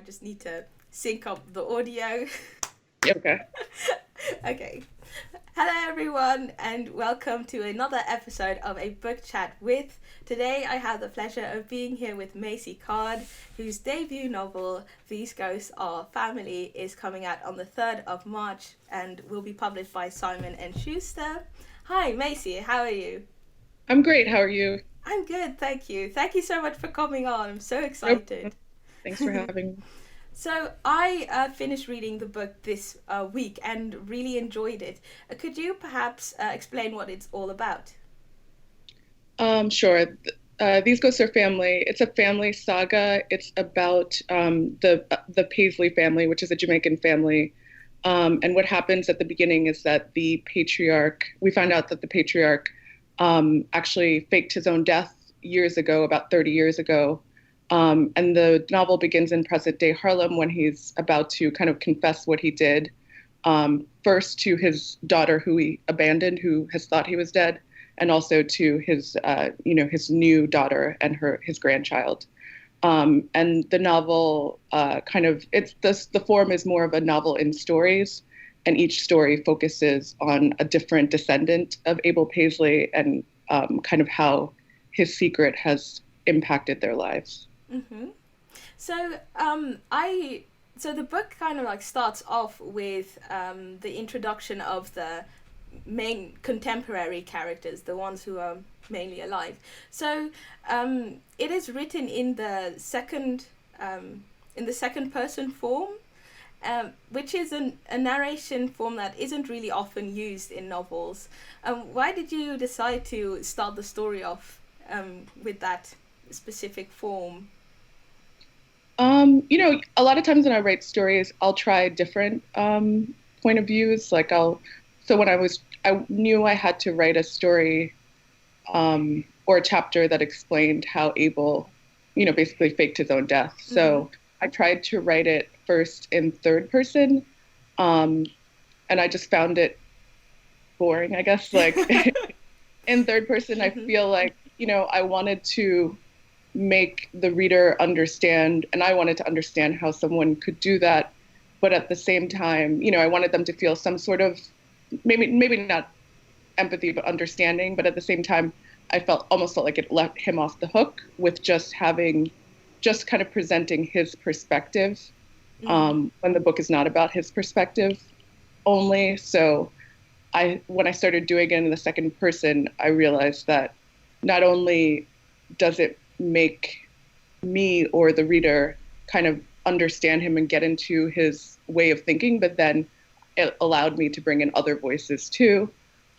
just need to sync up the audio. Okay. Okay. Hello, everyone, and welcome to another episode of A Book Chat with. Today, I have the pleasure of being here with Maisy, whose debut novel, These Ghosts Are Family, is coming out on the 3rd of March and will be published by Simon & Schuster. Hi, Maisy, how are you? I'm great. How are you? I'm good, thank you. Thank you so much for coming on. I'm so Nope. excited. Thanks for having me. So I finished reading the book this week and really enjoyed it. Could you perhaps explain what it's all about? Sure. These Ghosts Are Family. It's a family saga. It's about the Paisley family, which is a Jamaican family. And what happens at the beginning is that the patriarch, we find out that the patriarch actually faked his own death years ago, about 30 years ago. And the novel begins in present day Harlem when he's about to kind of confess what he did, first to his daughter who he abandoned, who has thought he was dead, and also to his new daughter and his grandchild. And the novel the form is more of a novel in stories, and each story focuses on a different descendant of Abel Paisley and kind of how his secret has impacted their lives. Mm-hmm. So so the book kind of like starts off with the introduction of the main contemporary characters, the ones who are mainly alive. So it is written in the second person form, which is a narration form that isn't really often used in novels. Why did you decide to start the story off with that specific form? A lot of times when I write stories, I'll try different point of views. So when I knew I had to write a story or a chapter that explained how Abel, basically faked his own death. Mm-hmm. So I tried to write it first in third person, and I just found it boring, I guess. Like in third person, I Mm-hmm. feel like, I wanted to make the reader understand, and I wanted to understand how someone could do that. But at the same time, I wanted them to feel some sort of maybe not empathy, but understanding. But at the same time, I almost felt like it let him off the hook with just kind of presenting his perspective, Mm-hmm. when the book is not about his perspective only. So when I started doing it in the second person, I realized that not only does it make me or the reader kind of understand him and get into his way of thinking, but then it allowed me to bring in other voices too,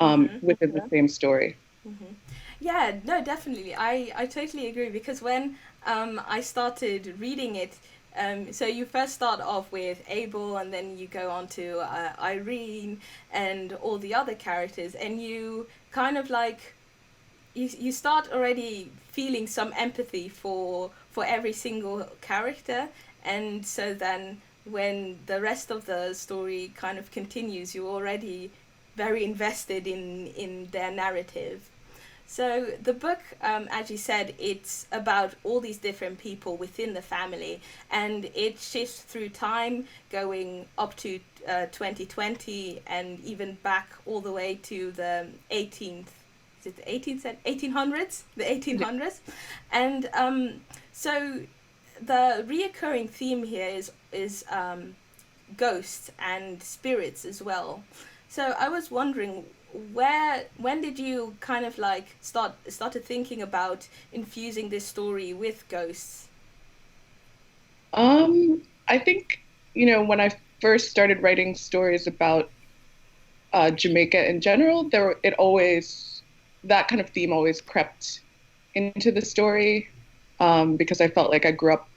Mm-hmm. within the same story. Mm-hmm. Yeah, no, definitely. I totally agree because when I started reading it, so you first start off with Abel and then you go on to Irene and all the other characters, and you kind of like you start already feeling some empathy for every single character, and so then when the rest of the story kind of continues, you're already very invested in their narrative. So the book, as you said, it's about all these different people within the family, and it shifts through time, going up to 2020, and even back all the way to the 18th. Is it the 1800s? The 1800s, and so the reoccurring theme here is ghosts and spirits as well. So I was wondering, when did you kind of like started thinking about infusing this story with ghosts? I think, when I first started writing stories about Jamaica in general, that kind of theme always crept into the story, because I felt like I grew up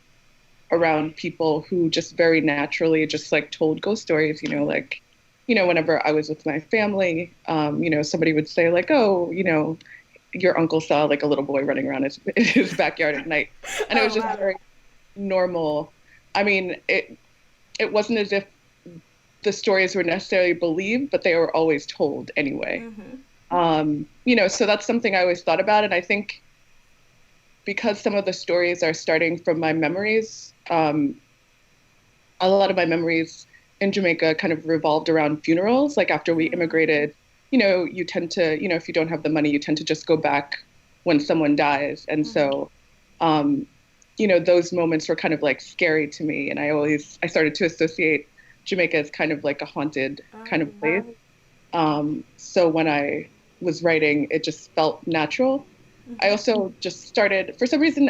around people who just very naturally just like told ghost stories, whenever I was with my family, somebody would say like, oh, your uncle saw like a little boy running around his backyard at night. And it Oh was just wow. very normal. I mean, it wasn't as if the stories were necessarily believed, but they were always told anyway. Mm-hmm. So that's something I always thought about. And I think because some of the stories are starting from my memories, a lot of my memories in Jamaica kind of revolved around funerals. Like after we immigrated, you tend to, if you don't have the money, you tend to just go back when someone dies. And so, um, those moments were kind of like scary to me. And I started to associate Jamaica as kind of like a haunted kind of place. So when I was writing, it just felt natural. I also just started, for some reason,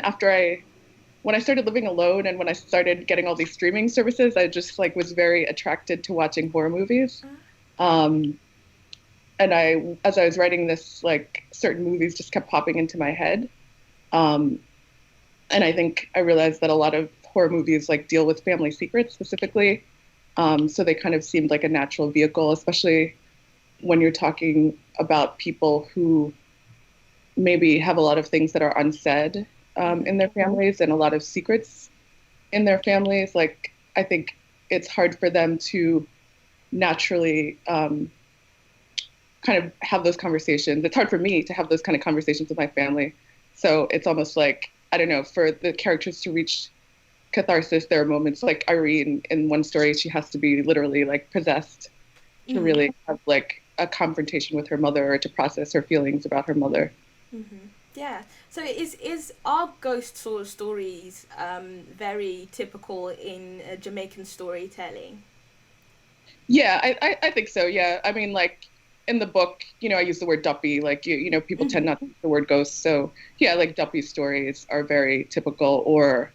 when I started living alone and when I started getting all these streaming services, I just like was very attracted to watching horror movies. Um, and as I was writing this, like certain movies just kept popping into my head. Um, and I think I realized that a lot of horror movies like deal with family secrets specifically. So they kind of seemed like a natural vehicle, especially when you're talking about people who maybe have a lot of things that are unsaid in their families and a lot of secrets in their families. Like, I think it's hard for them to naturally kind of have those conversations. It's hard for me to have those kind of conversations with my family. So it's almost like, I don't know, for the characters to reach catharsis, there are moments like Irene in one story, she has to be literally like possessed to really have like a confrontation with her mother or to process her feelings about her mother. Yeah. So are ghost sort of stories very typical in Jamaican storytelling? Yeah, I think so. Yeah. I mean, like in the book, I use the word duppy, like, people tend not to use the word ghost. So yeah, like duppy stories are very typical or,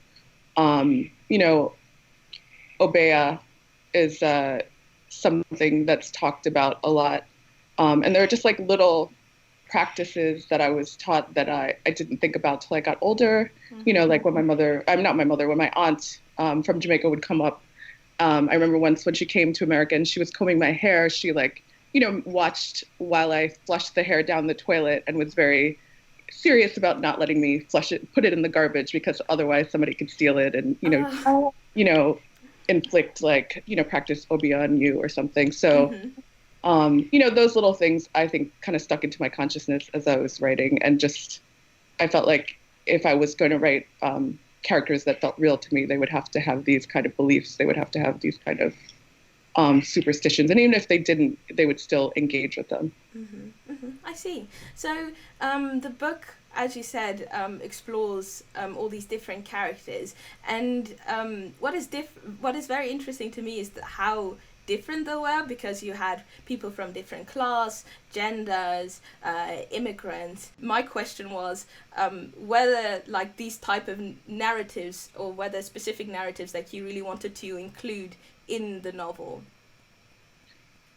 you know, Obeah is something that's talked about a lot. And there are just like little practices that I was taught that I didn't think about till I got older. Like when when my aunt from Jamaica would come up. I remember once when she came to America and she was combing my hair, she like, watched while I flushed the hair down the toilet and was very serious about not letting me put it in the garbage because otherwise somebody could steal it and, you know, inflict like, practice obeah on you or something. So, those little things I think kind of stuck into my consciousness as I was writing and just, I felt like if I was going to write characters that felt real to me, they would have to have these kind of beliefs. They would have to have these kind of superstitions. And even if they didn't, they would still engage with them. I see. So the book, as you said, explores all these different characters. And what is very interesting to me is how different they were, because you had people from different class, genders, immigrants. My question was whether like these type of narratives or whether specific narratives that you really wanted to include in the novel.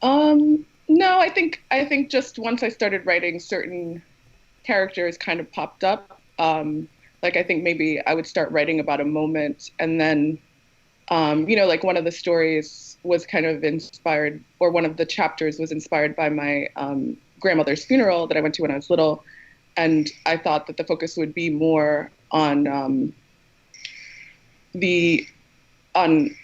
No, I think just once I started writing, certain characters kind of popped up. Like I think maybe I would start writing about a moment and then like one of the stories was kind of inspired, or one of the chapters was inspired by my grandmother's funeral that I went to when I was little. And I thought that the focus would be more on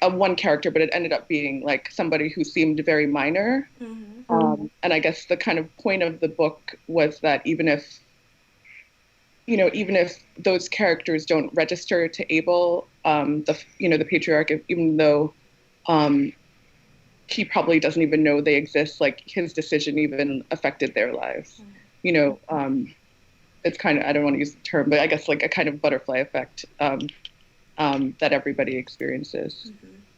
one character, but it ended up being like somebody who seemed very minor. And I guess the kind of point of the book was that even if those characters don't register to Abel, the patriarch, even though he probably doesn't even know they exist, like his decision even affected their lives. It's kind of, I don't want to use the term, but I guess like a kind of butterfly effect that everybody experiences.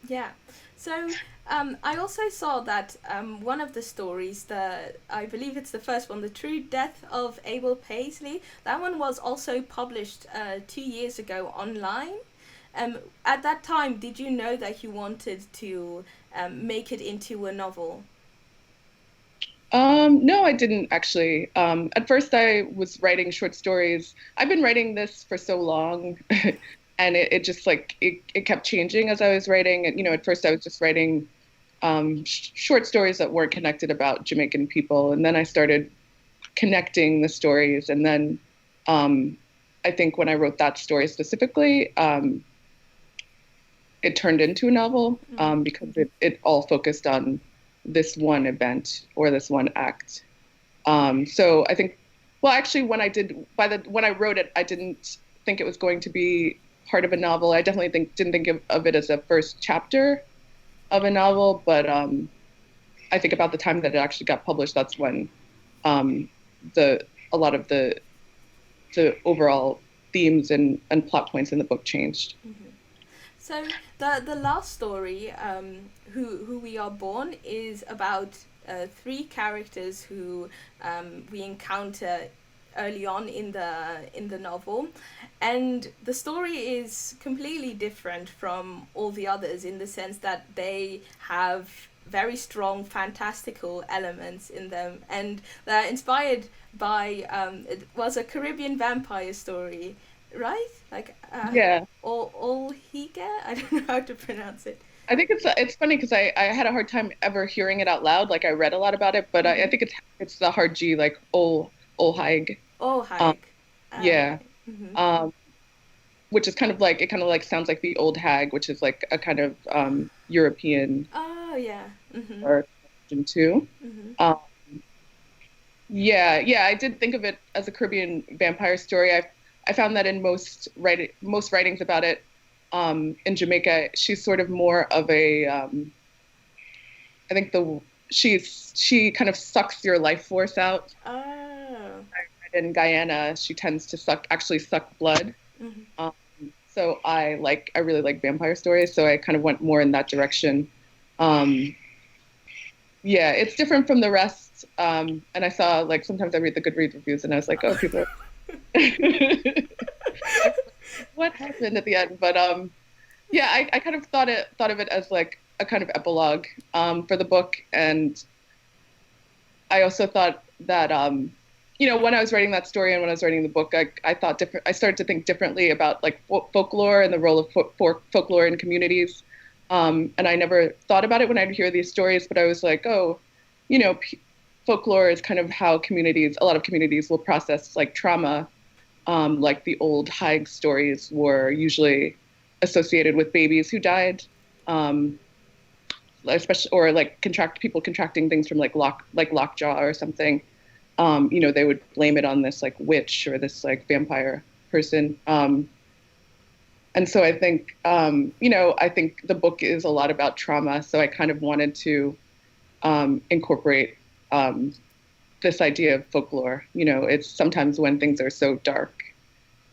Yeah. So I also saw that one of the stories, I believe it's the first one, The True Death of Abel Paisley, that one was also published 2 years ago online. At that time, did you know that you wanted to make it into a novel? No, I didn't actually. At first, I was writing short stories. I've been writing this for so long, and it just like it kept changing as I was writing. And at first I was just writing short stories that weren't connected about Jamaican people, and then I started connecting the stories. And then I think when I wrote that story specifically, it turned into a novel because it all focused on this one event or this one act. So I think, well, actually, when I wrote it, I didn't think it was going to be part of a novel. I definitely didn't think of it as a first chapter. of a novel, but I think about the time that it actually got published, that's when um, the a lot of the overall themes and plot points in the book changed. Mm-hmm. So the last story, who we are born, is about three characters who we encounter early on in the novel, and the story is completely different from all the others in the sense that they have very strong fantastical elements in them, and they're inspired by it was a Caribbean vampire story, right? Like Yeah, all Higa? I don't know how to pronounce it. I think it's funny because I had a hard time ever hearing it out loud. Like I read a lot about it, but I Mm-hmm. think it's the hard G, like ol haig. Oh, Um, hike. yeah. Mm-hmm. Um, which is kind of like it kind of like sounds like the old hag, which is like a kind of European Oh, yeah. Mm-hmm. or too. Mm-hmm. Um, yeah, I did think of it as a Caribbean vampire story. I found that in most writings about it in Jamaica, she's sort of more of a I think she kind of sucks your life force out. Oh. In Guyana, she tends to actually suck blood. Mm-hmm. Um, so I really like vampire stories, so I kind of went more in that direction. Um, yeah, it's different from the rest. And I saw like sometimes I read the Goodreads reviews, and I was like, oh, people, what happened at the end? But yeah, I kind of thought of it as like a kind of epilogue for the book, and I also thought that when I was writing that story and when I was writing the book, I thought different. I started to think differently about like folklore and the role of folklore in communities. And I never thought about it when I'd hear these stories, but I was like, oh, folklore is kind of how a lot of communities will process like trauma. Like the old Haig stories were usually associated with babies who died, especially or like people contracting things from like lockjaw or something. They would blame it on this like witch or this like vampire person. And so I think the book is a lot about trauma. So I kind of wanted to incorporate this idea of folklore. It's sometimes when things are so dark,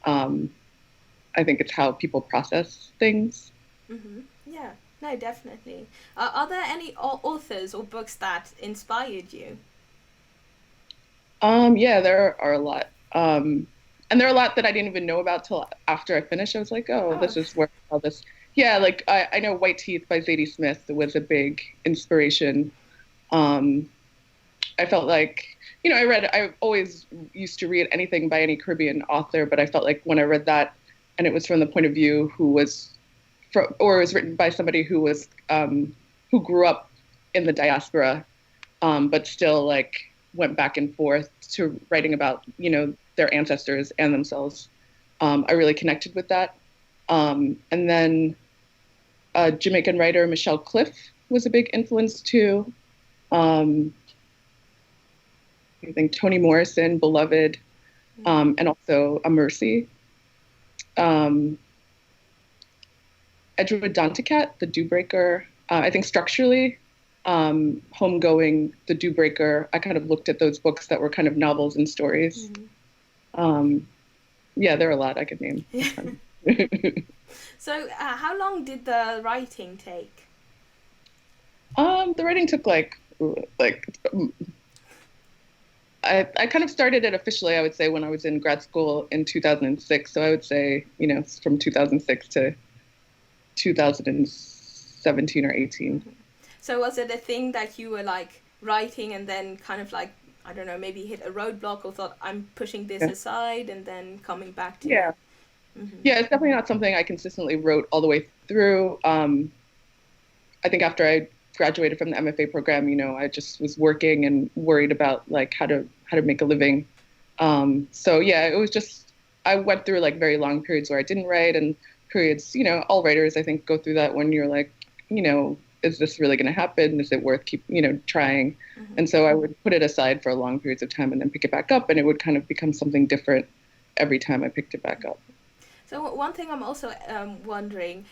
I think it's how people process things. Mm-hmm. Yeah. No, definitely. Are there any authors or books that inspired you? Yeah, there are a lot. And there are a lot that I didn't even know about till after I finished. I was like, oh, Oh. this is where all this. Yeah, like I know White Teeth by Zadie Smith was a big inspiration. Um, I felt like, I always used to read anything by any Caribbean author, but I felt like when I read that, and it was from the point of view or it was written by somebody who grew up in the diaspora, but still like went back and forth to writing about, their ancestors and themselves. I really connected with that. And then Jamaican writer Michelle Cliff was a big influence too. Um, I think Toni Morrison, Beloved, and also A Mercy. Um, Edgewood Danticat, The Dewbreaker. I think structurally, Homegoing, The Dewbreaker, I kind of looked at those books that were kind of novels and stories. Mm-hmm. Yeah, there are a lot I could name. So, how long did the writing take? The writing took I kind of started it officially, I would say, when I was in grad school in 2006. So I would say, from 2006 to 2017 or 18. Mm-hmm. So, was it a thing that you were like writing and then kind of like, I don't know, maybe hit a roadblock or thought, I'm pushing this Yeah. aside and then coming back to Yeah. it? Mm-hmm. Yeah, it's definitely not something I consistently wrote all the way through. I think after I graduated from the MFA program, I just was working and worried about like how to make a living. So yeah, it was just I went through like very long periods where I didn't write and periods, all writers I think go through that when you're like, is this really going to happen? Is it worth trying? Mm-hmm. And so I would put it aside for long periods of time and then pick it back up, and it would kind of become something different every time I picked it back up. So one thing I'm also wondering,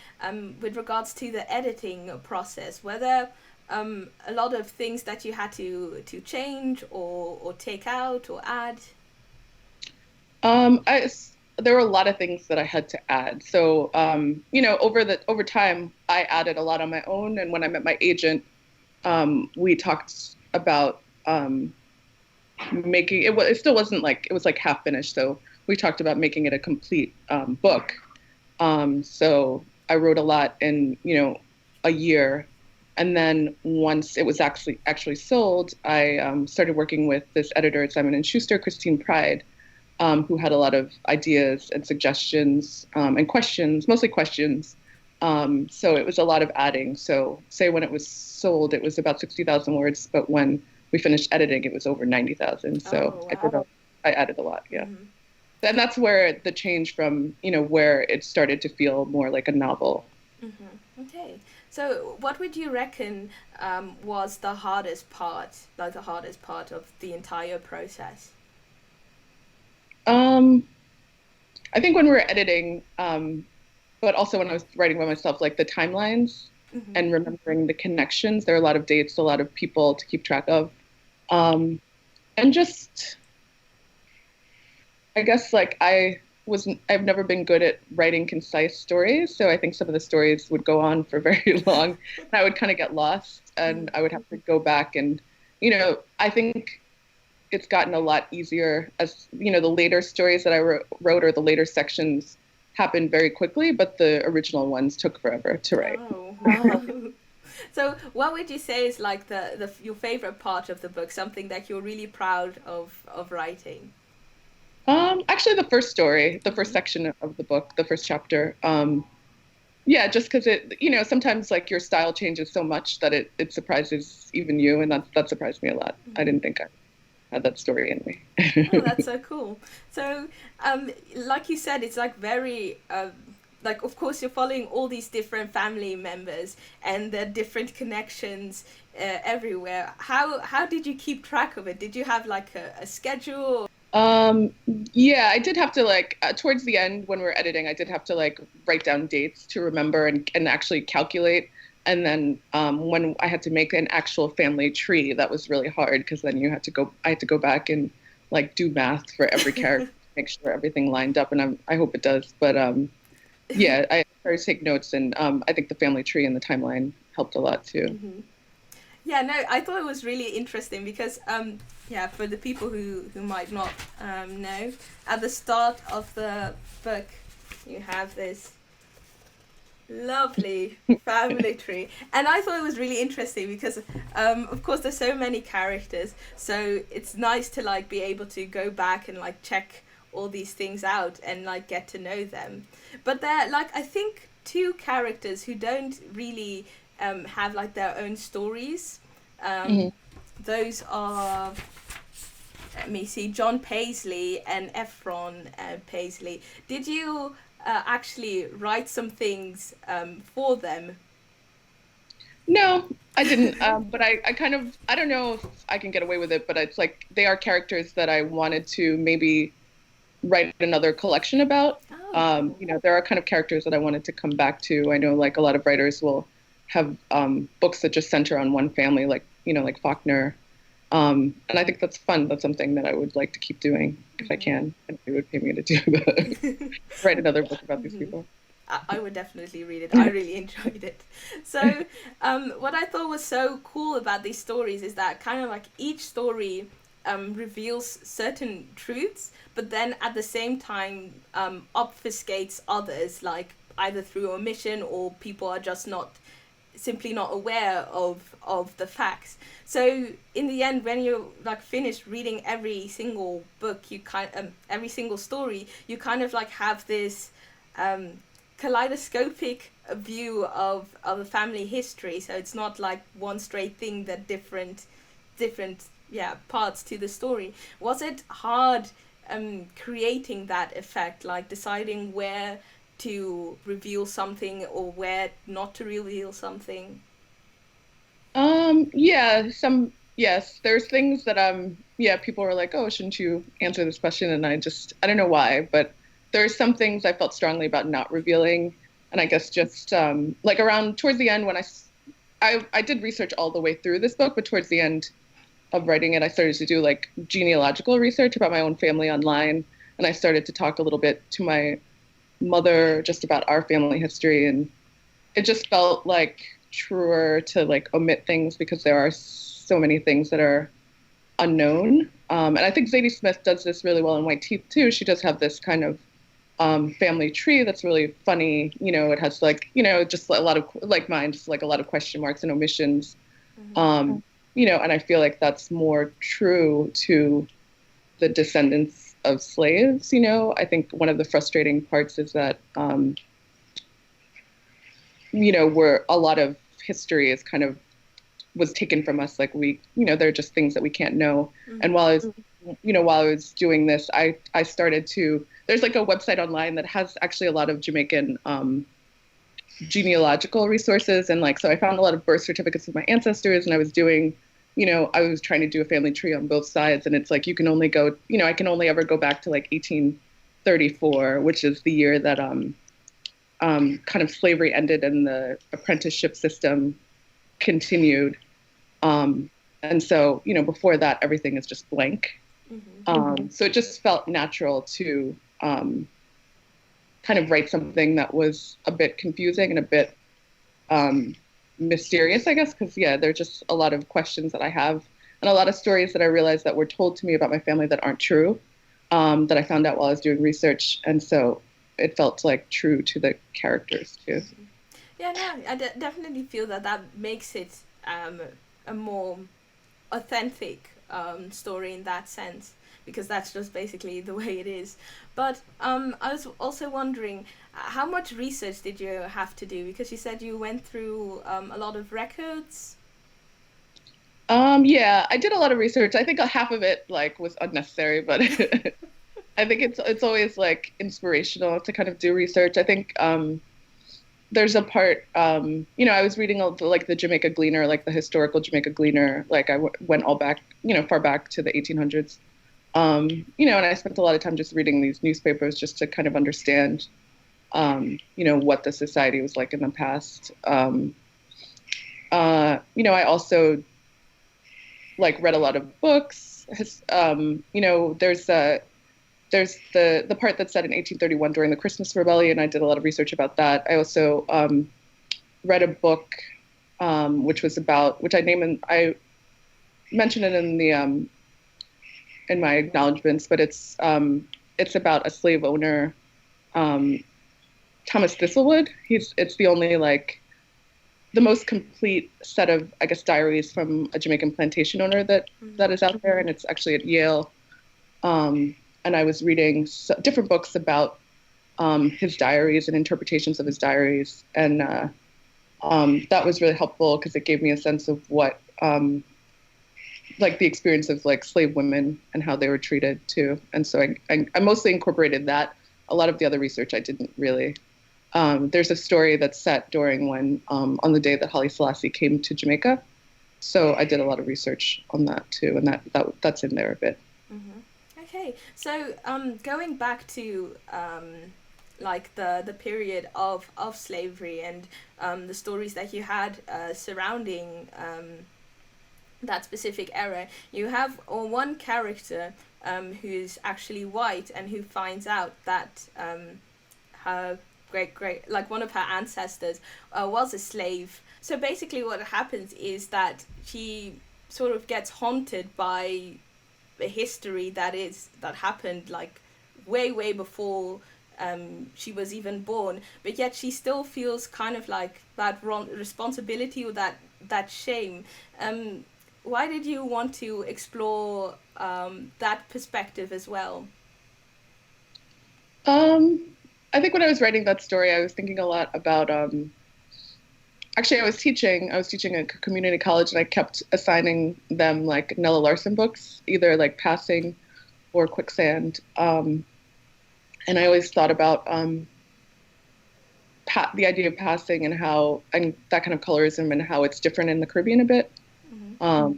with regards to the editing process, whether a lot of things that you had to change or take out or add. There were a lot of things that I had to add. So, over time, I added a lot on my own. And when I met my agent, we talked about making it. It still wasn't like it was like half finished. So we talked about making it a complete book. So I wrote a lot in a year, and then once it was actually sold, I started working with this editor at Simon and Schuster, Christine Pride, who had a lot of ideas and suggestions and questions, mostly questions. So it was a lot of adding. So say when it was sold, it was about 60,000 words, but when we finished editing, it was over 90,000. So Oh, wow. I added a lot, yeah. Mm-hmm. And that's where the change from, where it started to feel more like a novel. Mm-hmm. Okay. So what would you reckon was the hardest part, like the hardest part of the entire process? Um, I think when we were editing, but also when I was writing by myself, like the timelines Mm-hmm. and remembering the connections. There are a lot of dates, a lot of people to keep track of. Um, and just, I guess, like I've never been good at writing concise stories. So I think some of the stories would go on for very long and I would kind of get lost and I would have to go back and, I think it's gotten a lot easier as the later stories that I wrote or the later sections happened very quickly, but the original ones took forever to write. Oh, wow. So what would you say is like the your favorite part of the book, something that you're really proud of writing? Actually, the first story, the first Mm-hmm. section of the book, the first chapter. Yeah, just because sometimes like your style changes so much that it surprises even you, and that surprised me a lot. I Mm-hmm. didn't think I had that story in Oh, me. that's so cool. So, like you said, it's like very, like, of course, you're following all these different family members and the different connections everywhere. How did you keep track of it? Did you have like a schedule? Um, yeah, I did have to like towards the end when we were editing, I did have to like write down dates to remember and actually calculate. And then when I had to make an actual family tree, that was really hard because then I had to go back and like do math for every character, make sure everything lined up, and I hope it does. But yeah, I started to take notes, and I think the family tree and the timeline helped a lot too. Hmm. Yeah, no, I thought it was really interesting because, yeah, for the people who might not know, at the start of the book, you have this lovely family tree, and I thought it was really interesting because of course there's so many characters, so it's nice to like be able to go back and like check all these things out and like get to know them. But they're like, I think, two characters who don't really have like their own stories. um, Mhm. those are, let me see, John Paisley and Ephron Paisley. Did you actually write some things for them? No, I didn't. But I kind of I don't know if I can get away with it, but it's like they are characters that I wanted to maybe write another collection about. Oh. There are kind of characters that I wanted to come back to. I know like a lot of writers will have books that just center on one family, like like Faulkner. And I think that's fun. That's something that I would like to keep doing if I Mm-hmm. can, and they would pay me to do that. Write another book about these Mm-hmm. people. I would definitely read it. I really enjoyed it. So, what I thought was so cool about these stories is that kind of like each story reveals certain truths, but then at the same time obfuscates others, like either through omission or people are just not simply not aware of the facts. So in the end, when you're like finished reading every single book, you every single story, you kind of like have this um, kaleidoscopic view of a family history. So it's not like one straight thing, that different yeah parts to the story. Was it hard creating that effect, like deciding where to reveal something or where not to reveal something? Yeah, yes, there's things that yeah, people were like, "Oh, shouldn't you answer this question?" And I don't know why, but there are some things I felt strongly about not revealing, and I guess just like around towards the end when I did research all the way through this book, but towards the end of writing it, I started to do like genealogical research about my own family online, and I started to talk a little bit to my mother just about our family history, and it just felt like truer to like omit things because there are so many things that are unknown. And I think Zadie Smith does this really well in White Teeth too. She does have this kind of family tree that's really funny. You know, it has like, you know, just a lot of, like mine, just like a lot of question marks and omissions. Mm-hmm. You know, and I feel like that's more true to the descendants of slaves. You know, I think one of the frustrating parts is that, you know, where a lot of history is kind of was taken from us. Like we, you know, there are just things that we can't know. Mm-hmm. And while I was, you know, while I was doing this, I started to, there's like a website online that has actually a lot of Jamaican genealogical resources. And like, so I found a lot of birth certificates of my ancestors, and I was doing, you know, I was trying to do a family tree on both sides. And it's like, you can only go, you know, I can only ever go back to like 1834, which is the year that kind of slavery ended and the apprenticeship system continued. And so, you know, before that, everything is just blank. Mm-hmm. So it just felt natural to kind of write something that was a bit confusing and a bit mysterious, I guess, because, yeah, there are just a lot of questions that I have and a lot of stories that I realized that were told to me about my family that aren't true, that I found out while I was doing research. And so it felt like true to the characters, too. Yeah, no, I definitely feel that that makes it a more authentic story in that sense, because that's just basically the way it is. But I was also wondering, how much research did you have to do? Because you said you went through a lot of records. Yeah, I did a lot of research. I think half of it like was unnecessary, but I think it's always like inspirational to kind of do research. I think there's a part, you know, I was reading like the Jamaica Gleaner, like the historical Jamaica Gleaner, like I went all back, you know, far back to the 1800s, you know, and I spent a lot of time just reading these newspapers just to kind of understand, you know, what the society was like in the past. You know, I also like read a lot of books. You know, there's the part that's set in 1831 during the Christmas Rebellion. I did a lot of research about that. I also read a book which I mentioned it in the in my acknowledgments, but it's about a slave owner, Thomas Thistlewood. It's the only like the most complete set of, I guess, diaries from a Jamaican plantation owner that is out there, and it's actually at Yale. And I was reading different books about his diaries and interpretations of his diaries. And that was really helpful because it gave me a sense of what, like the experience of like slave women and how they were treated too. And so I mostly incorporated that. A lot of the other research I didn't really. There's a story that's set during when, on the day that Haile Selassie came to Jamaica. So I did a lot of research on that too. And that's in there a bit. Okay, so going back to like the period of slavery and the stories that you had surrounding that specific era, you have one character who's actually white and who finds out that her great like one of her ancestors was a slave. So basically what happens is that she sort of gets haunted by a history that happened like way before she was even born, but yet she still feels kind of like that responsibility or that shame. Why did you want to explore that perspective as well? I think when I was writing that story, I was thinking a lot about actually, I was teaching at a community college, and I kept assigning them like Nella Larson books, either like Passing or Quicksand. And I always thought about the idea of passing and that kind of colorism and how it's different in the Caribbean a bit. Mm-hmm.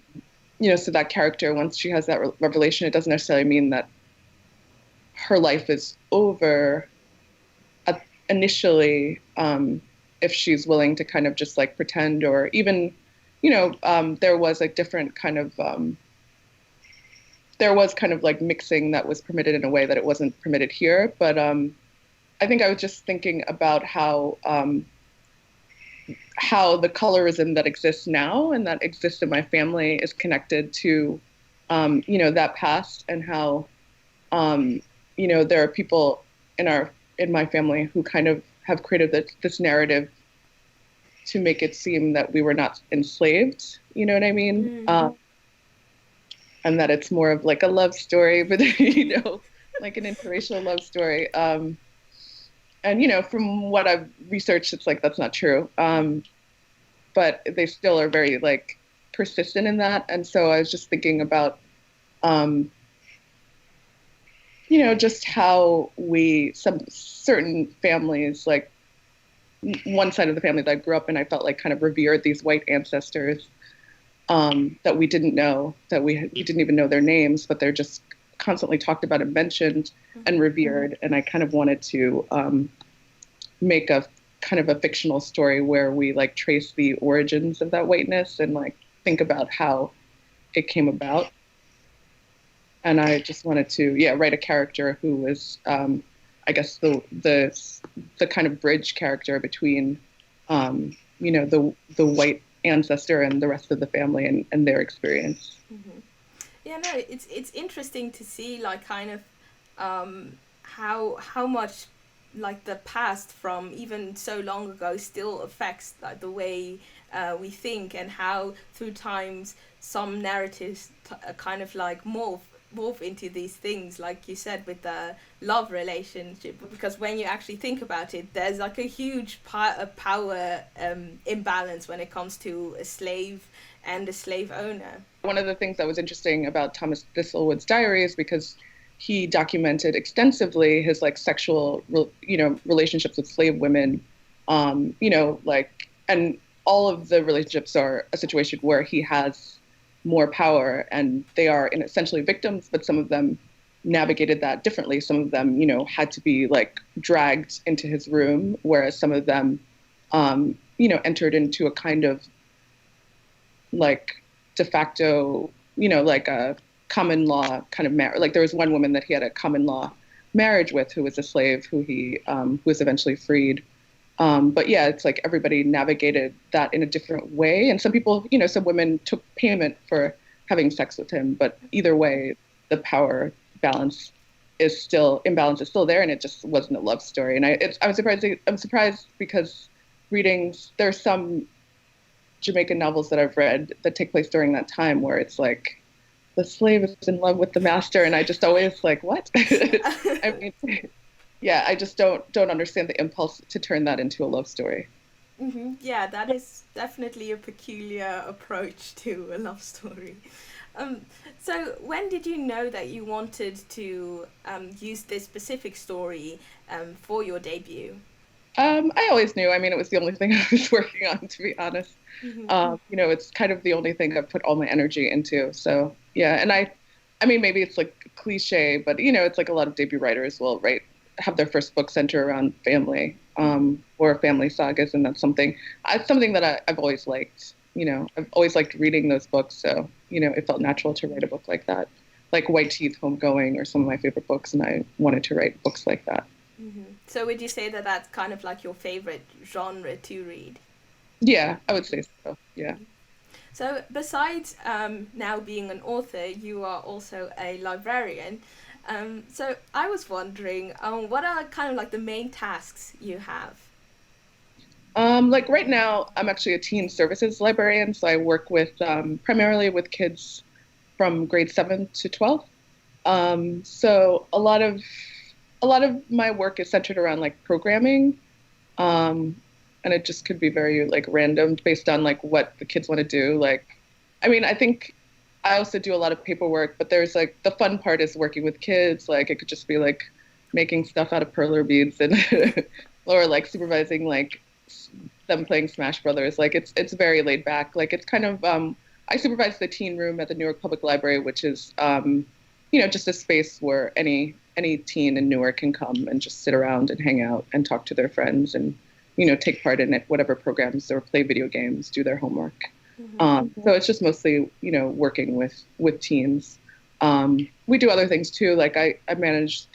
You know, so that character, once she has that revelation, it doesn't necessarily mean that her life is over initially, if she's willing to kind of just like pretend, or even, there was a different kind of, there was kind of like mixing that was permitted in a way that it wasn't permitted here. But I think I was just thinking about how the colorism that exists now and that exists in my family is connected to, that past, and how, there are people in my family who kind of have created this narrative to make it seem that we were not enslaved. You know what I mean? Mm. And that it's more of like a love story, but like an interracial love story. And from what I've researched, it's like that's not true. But they still are very like persistent in that. And so I was just thinking about, just how some certain families, like one side of the family that I grew up in, I felt like kind of revered these white ancestors, that we didn't know, that we didn't even know their names, but they're just constantly talked about and mentioned and revered. And I kind of wanted to make a kind of a fictional story where we like trace the origins of that whiteness and like think about how it came about. And I just wanted to, write a character who was, I guess, the kind of bridge character between, the white ancestor and the rest of the family and their experience. Mm-hmm. Yeah, no, it's interesting to see like kind of how much like the past from even so long ago still affects like the way we think, and how through times some narratives kind of like morph into these things, like you said with the love relationship, because when you actually think about it, there's like a huge power imbalance when it comes to a slave and a slave owner. One of the things that was interesting about Thomas Thistlewood's diary is because he documented extensively his like sexual relationships with slave women, and all of the relationships are a situation where he has more power, and they are essentially victims, but some of them navigated that differently. Some of them, had to be like dragged into his room, whereas some of them, entered into a kind of like de facto, like a common law kind of marriage. Like there was one woman that he had a common law marriage with who was a slave who he was eventually freed. But yeah, it's like everybody navigated that in a different way. And some people, some women took payment for having sex with him. But either way, the power imbalance is still there, and it just wasn't a love story. And I'm surprised because there's some Jamaican novels that I've read that take place during that time where it's like the slave is in love with the master, and I just always like, what? I mean, yeah, I just don't understand the impulse to turn that into a love story. Mm-hmm. Yeah, that is definitely a peculiar approach to a love story. So when did you know that you wanted to use this specific story for your debut? I always knew. I mean, it was the only thing I was working on, to be honest. Mm-hmm. It's kind of the only thing I've put all my energy into. So yeah, and I mean, maybe it's like cliche, but it's like a lot of debut writers will have their first book center around family, or family sagas, and that's something that I've always liked. I've always liked reading those books, so it felt natural to write a book like that, like White Teeth, Homegoing, or some of my favorite books, and I wanted to write books like that. Mm-hmm. So would you say that that's kind of like your favorite genre to read? Yeah, I would say so. Yeah. So besides now being an author, you are also a librarian. So I was wondering, what are kind of like the main tasks you have? Like right now, I'm actually a teen services librarian, so I work with primarily with kids from grade 7 to 12. So a lot of my work is centered around like programming, and it just could be very like random based on like what the kids want to do. Like, I mean, I think I also do a lot of paperwork, but there's like the fun part is working with kids. Like it could just be like making stuff out of perler beads and or like supervising like them playing Smash Brothers. Like it's very laid back. Like it's kind of I supervise the teen room at the New York Public Library, which is just a space where any any teen in Newark can come and just sit around and hang out and talk to their friends and, take part in it, whatever programs or play video games, do their homework. So it's just mostly, working with teens. We do other things too. Like I manage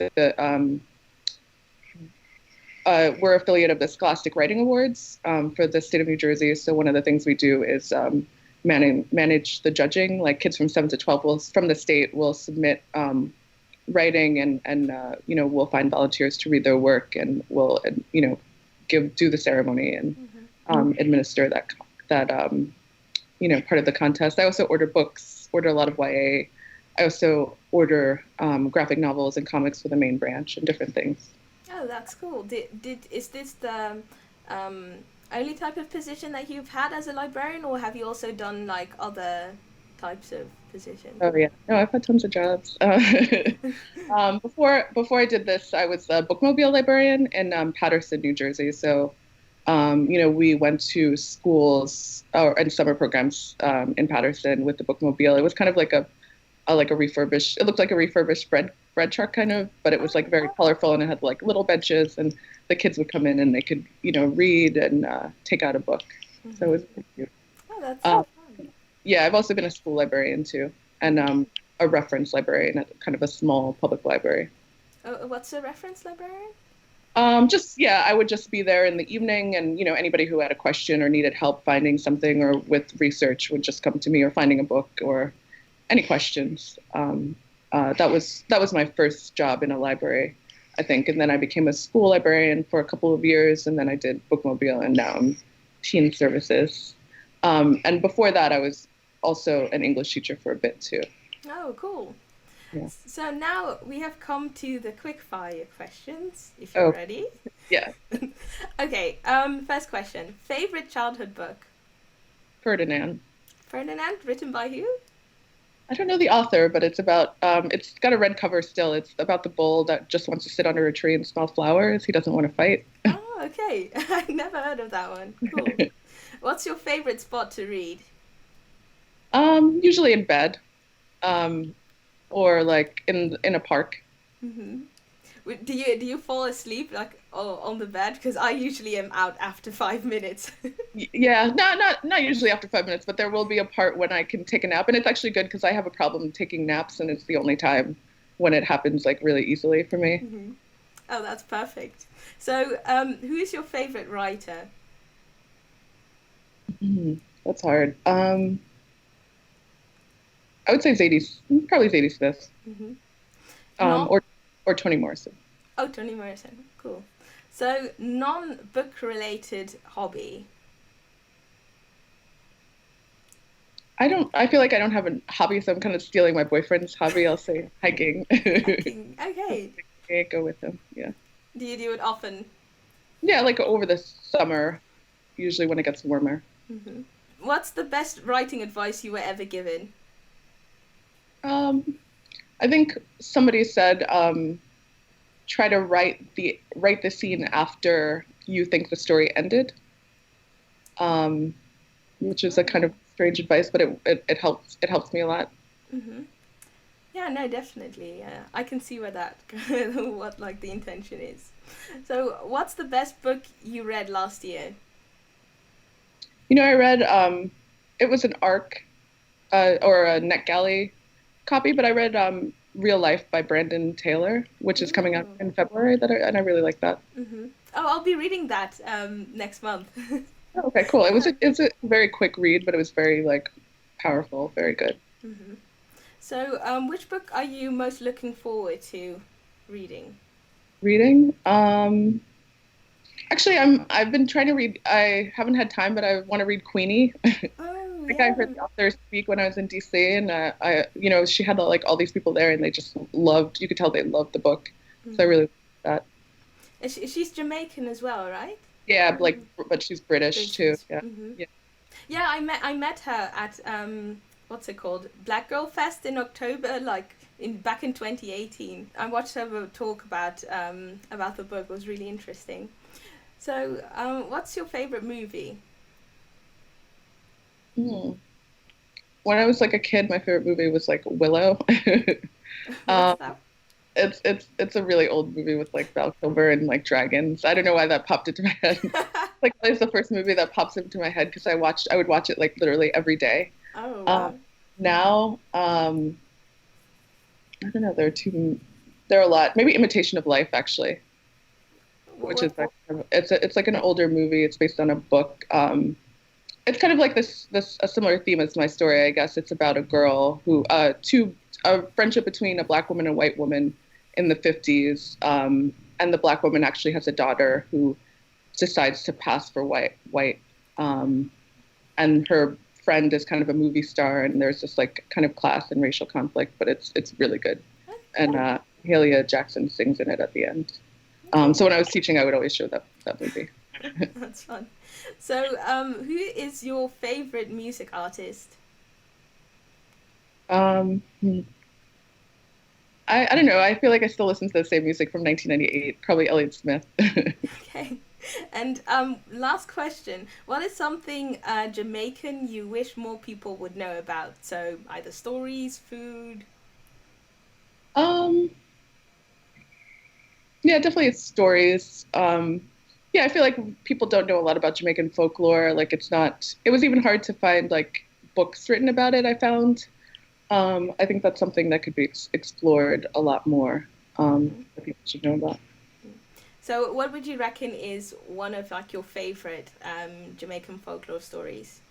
we're affiliate of the Scholastic Writing Awards for the state of New Jersey. So one of the things we do is manage the judging. Like kids from 7 to 12 from the state will submit writing and we'll find volunteers to read their work and we'll do the ceremony and administer that part of the contest. I also order a lot of YA. I also order graphic novels and comics for the main branch and different things. Oh, that's cool. Is this the only type of position that you've had as a librarian, or have you also done like other types of positions? Oh yeah, no, I've had tons of jobs. Before I did this, I was a bookmobile librarian in Paterson, New Jersey. So, we went to schools and summer programs in Paterson with the bookmobile. It was kind of like a refurbished. It looked like a refurbished bread truck kind of, but it was like very colorful and it had like little benches and the kids would come in and they could read and take out a book. So it was pretty cute. Oh, that's so fun. Yeah, I've also been a school librarian too, and a reference librarian at kind of a small public library. Oh, what's a reference librarian? I would just be there in the evening, and anybody who had a question or needed help finding something or with research would just come to me, or finding a book or any questions. That was my first job in a library, I think, and then I became a school librarian for a couple of years, and then I did bookmobile, and now I'm teen services. And before that, I was also an English teacher for a bit too. Oh, cool. Yeah. So now we have come to the quickfire questions, if you're ready. Yeah. Okay, first question. Favorite childhood book? Ferdinand. Ferdinand, written by who? I don't know the author, but it's about, it's got a red cover still. It's about the bull that just wants to sit under a tree and smell flowers. He doesn't want to fight. Oh, okay. I never heard of that one. Cool. What's your favorite spot to read? Usually in bed, or like in a park. Mm-hmm. Do you fall asleep like on the bed? Because I usually am out after 5 minutes. Yeah, not usually after 5 minutes, but there will be a part when I can take a nap, and it's actually good because I have a problem taking naps, and it's the only time when it happens like really easily for me. Mm-hmm. Oh, that's perfect. So, who is your favorite writer? That's hard. I would say probably Zadie Smith, or Toni Morrison. Oh, Toni Morrison, cool. So, non-book related hobby. I feel like I don't have a hobby, so I'm kind of stealing my boyfriend's hobby. I'll say hiking. Hiking, okay. Go with him, yeah. Do you do it often? Yeah, like over the summer, usually when it gets warmer. Mm-hmm. What's the best writing advice you were ever given? I think somebody said, try to write the scene after you think the story ended, which is a kind of strange advice, but it helps me a lot. Mm-hmm. Yeah, no, definitely. I can see where what like the intention is. So, what's the best book you read last year? I read it was an ARC or a NetGalley copy, but I read Real Life by Brandon Taylor, which is coming out in February, and I really like that. Mm-hmm. Oh, I'll be reading that next month. Oh, okay, cool. It's a very quick read, but it was very like powerful, very good. Mm-hmm. So, which book are you most looking forward to reading? Reading? Actually, I've been trying to read. I haven't had time, but I want to read Queenie. Oh, I think I heard the author speak when I was in DC, and she had like all these people there, and they just loved. You could tell they loved the book, so I really liked that. She's Jamaican as well, right? Yeah, but she's British too. Yeah, mm-hmm. Yeah. I met her at what's it called, Black Girl Fest in October, back in 2018. I watched her talk about the book. It was really interesting. So, what's your favorite movie? When I was like a kid, my favorite movie was like Willow. What's that? It's a really old movie with like Val Kilmer and like dragons. I don't know why that popped into my head. Like it's the first movie that pops into my head because I would watch it like literally every day. Oh Um, wow. now, I don't know. There are a lot. Maybe Imitation of Life actually, which is What? like it's like an older movie. It's based on a book. It's kind of like this a similar theme as my story, I guess. It's about a girl who a friendship between a black woman and a white woman in the 50s. And the black woman actually has a daughter who decides to pass for white. Um, and her friend is kind of a movie star, and there's this like kind of class and racial conflict, but it's really good. And Halia Jackson sings in it at the end. So when I was teaching, I would always show that movie. That's fun. So, who is your favorite music artist? Hmm. I don't know. I feel like I still listen to the same music from 1998, probably Elliott Smith. Okay. And last question. What is something Jamaican you wish more people would know about? So, either stories, food. Um, yeah, definitely it's stories. Yeah, I feel like people don't know a lot about Jamaican folklore. Like it was even hard to find like books written about it, I found. I think that's something that could be explored a lot more, Mhm. that people should know about. So, what would you reckon is one of like your favorite Jamaican folklore stories?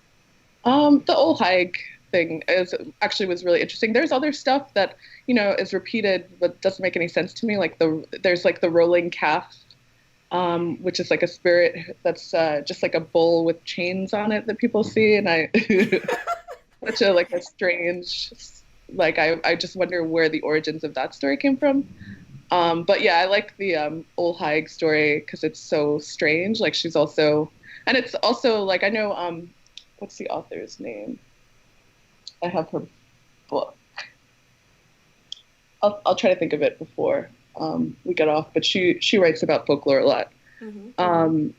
The old hike thing is actually was really interesting. There's other stuff that, is repeated but doesn't make any sense to me. Like there's like the rolling calf, which is like a spirit that's just like a bull with chains on it that people see, and I such a like a strange like I just wonder where the origins of that story came from. But yeah, I like the Ol Haig story because it's so strange. Like she's also, and it's also like I know what's the author's name? I have her book. I'll try to think of it before we get off. But she writes about folklore a lot. Mm-hmm. Um,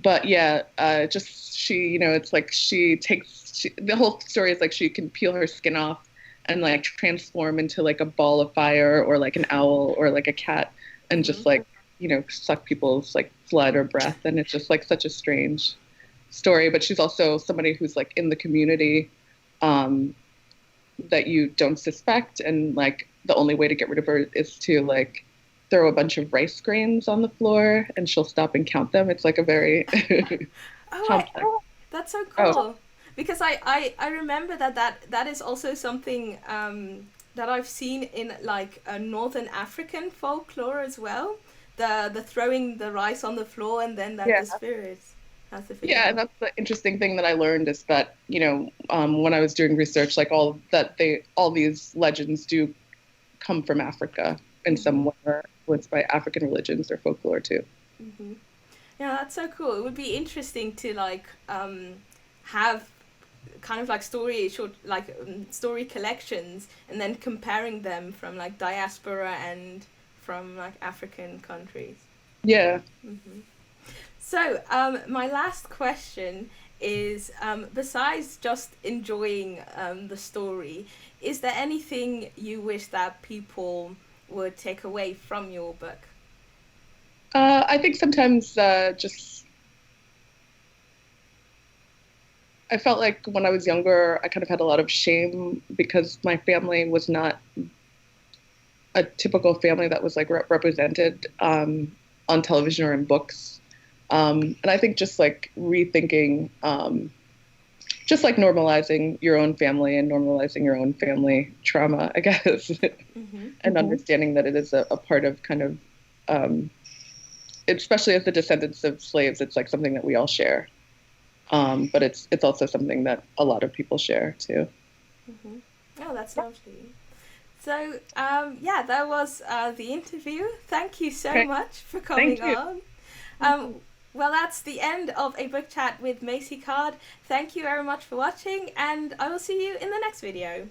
but yeah, just it's like the whole story is like she can peel her skin off and like transform into like a ball of fire or like an owl or like a cat and Mm-hmm. just like, suck people's like blood or breath. And it's just like such a strange story. But she's also somebody who's like in the community um, that you don't suspect. And like the only way to get rid of her is to like throw a bunch of rice grains on the floor and she'll stop and count them. It's like a very Oh, complex. that's so Oh, cool. Because I remember that is also something that I've seen in like a Northern African folklore as well. The throwing the rice on the floor and then that yeah. the spirit has to figure Yeah, and out. that's the interesting thing that I learned is that, when I was doing research, like all these legends do come from Africa in Mm-hmm. some way, or influenced by African religions or folklore too. Mm-hmm. Yeah, that's so cool. It would be interesting to like have kind of like story collections and then comparing them from like diaspora and from like African countries. Yeah. Hmm. So, my last question is besides just enjoying the story, is there anything you wish that people would take away from your book? I think sometimes just I felt like when I was younger, I kind of had a lot of shame because my family was not a typical family that was like represented on television or in books. And I think just like rethinking, just like normalizing your own family and normalizing your own family trauma, I guess, Mm-hmm. and understanding that it is a part of kind of, um, especially as the descendants of slaves, it's like something that we all share. But it's also something that a lot of people share too. Mm-hmm. Oh, that's lovely. So, yeah, that was the interview. Thank you so Okay, much for thank coming you. on. Um, well, that's the end of a book chat with Macy Card. Thank you very much for watching, and I will see you in the next video.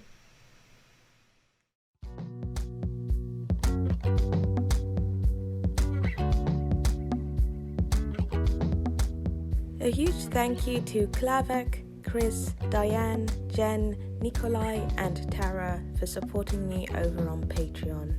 A huge thank you to Klavek, Chris, Diane, Jen, Nikolai, and Tara for supporting me over on Patreon.